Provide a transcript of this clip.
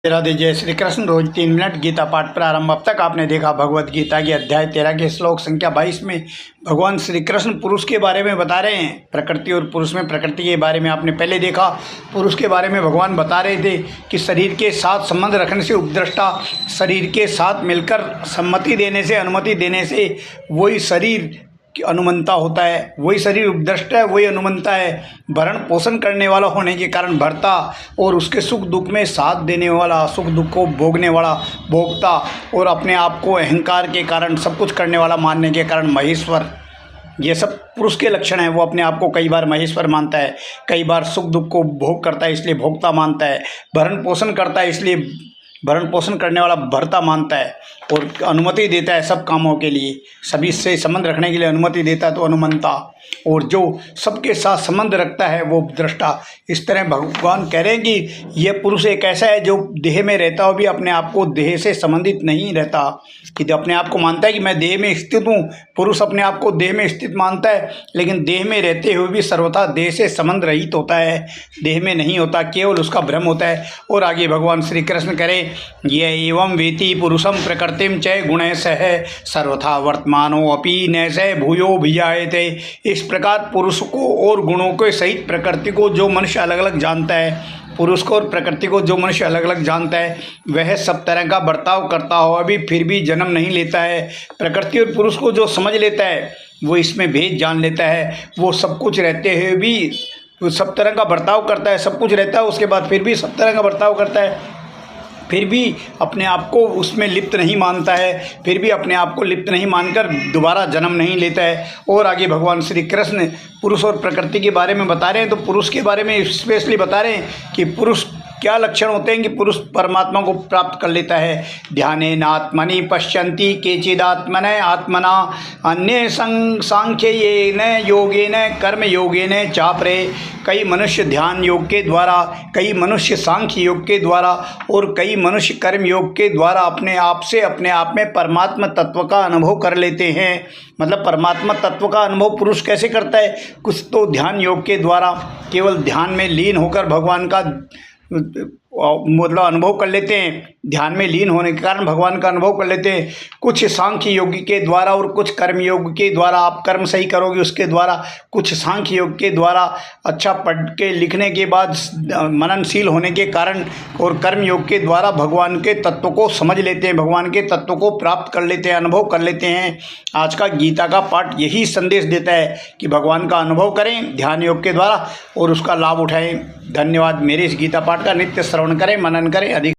राधे जय श्री कृष्ण। रोज 3 मिनट गीता पाठ प्रारंभ। अब तक आपने देखा भगवत गीता के अध्याय 13 के श्लोक संख्या 22 में भगवान श्री कृष्ण पुरुष के बारे में बता रहे हैं। प्रकृति और पुरुष में प्रकृति के बारे में आपने पहले देखा। पुरुष के बारे में भगवान बता रहे थे कि शरीर के साथ संबंध रखने से उपद्रष्टा, शरीर के साथ मिलकर सम्मति देने से, अनुमति देने से वही शरीर कि अनुमंता होता है, वही शरीर उपद्रष्टा है, वही अनुमंता है। भरण पोषण करने वाला होने के कारण भरता और उसके सुख दुख में साथ देने वाला, सुख दुख को भोगने वाला भोगता, और अपने आप को अहंकार के कारण सब कुछ करने वाला मानने के कारण महेश्वर। ये सब पुरुष के लक्षण हैं। वो अपने आप को कई बार महेश्वर मानता है, कई बार सुख दुख को भोग करता है इसलिए भोक्ता मानता है, भरण पोषण करता है इसलिए भरण पोषण करने वाला भर्ता मानता है, और अनुमति देता है सब कामों के लिए, सभी से संबंध रखने के लिए अनुमति देता है तो अनुमंता, और जो सबके साथ संबंध रखता है वो दृष्टा। इस तरह भगवान कह रहे हैं कि यह पुरुष एक ऐसा है जो देह में रहता हो भी अपने आप को देह से संबंधित नहीं रहता, कि अपने आप को मानता है कि मैं देह में स्थित हूँ। पुरुष अपने आप को देह में स्थित मानता है, लेकिन देह में रहते हुए भी सर्वथा देह से संबंध रहित होता है, देह में नहीं होता, केवल उसका भ्रम होता है। और आगे भगवान श्री कृष्ण करें, ये एवं वेति पुरुषम प्रकृतिम च गुणैः सह सर्वथा वर्तमानो अपि न स भूयो भिजायते। इस प्रकार पुरुष को और गुणों के सहित प्रकृति को जो मनुष्य अलग अलग जानता है, पुरुष को और प्रकृति को जो मनुष्य अलग अलग जानता है, वह सब तरह का बर्ताव करता हो अभी फिर भी जन्म नहीं लेता है। प्रकृति और पुरुष को जो समझ लेता है वो इसमें भेद जान लेता है, वो सब कुछ रहते हुए भी सब तरह का बर्ताव करता है, सब कुछ रहता है उसके बाद फिर भी सब तरह का बर्ताव करता है, फिर भी अपने आप को उसमें लिप्त नहीं मानता है, फिर भी अपने आप को लिप्त नहीं मानकर दोबारा जन्म नहीं लेता है। और आगे भगवान श्री कृष्ण पुरुष और प्रकृति के बारे में बता रहे हैं, तो पुरुष के बारे में स्पेशली बता रहे हैं कि पुरुष क्या लक्षण होते हैं कि पुरुष परमात्मा को प्राप्त कर लेता है। ध्यानेनात्मनि पश्यन्ति केचिदात्मन आत्मना अन्ये सांख्येन योगेन कर्म योगेन चापरे। कई मनुष्य ध्यान योग के द्वारा, कई मनुष्य सांख्य योग के द्वारा और कई मनुष्य कर्म योग के द्वारा अपने आप से अपने आप में परमात्मा तत्व का अनुभव कर लेते हैं। मतलब परमात्मा तत्व का अनुभव पुरुष कैसे करता है? कुछ तो ध्यान योग के द्वारा केवल ध्यान में लीन होकर भगवान का मतलब अनुभव कर लेते हैं, ध्यान में लीन होने के कारण भगवान का अनुभव कर लेते हैं। कुछ सांख्य योग के द्वारा और कुछ कर्म योग के द्वारा, आप कर्म सही करोगे उसके द्वारा, कुछ सांख्य योग के द्वारा अच्छा पढ़ के लिखने के बाद मननशील होने के कारण, और कर्म योग के द्वारा भगवान के तत्व को समझ लेते हैं, भगवान के तत्व को प्राप्त कर लेते हैं, अनुभव कर लेते हैं। आज का गीता का पाठ यही संदेश देता है कि भगवान का अनुभव करें ध्यान योग के द्वारा और उसका लाभ उठाएं। धन्यवाद। मेरे इस गीता पाठ का नित्य श्रवण करें, मनन करें, अधिक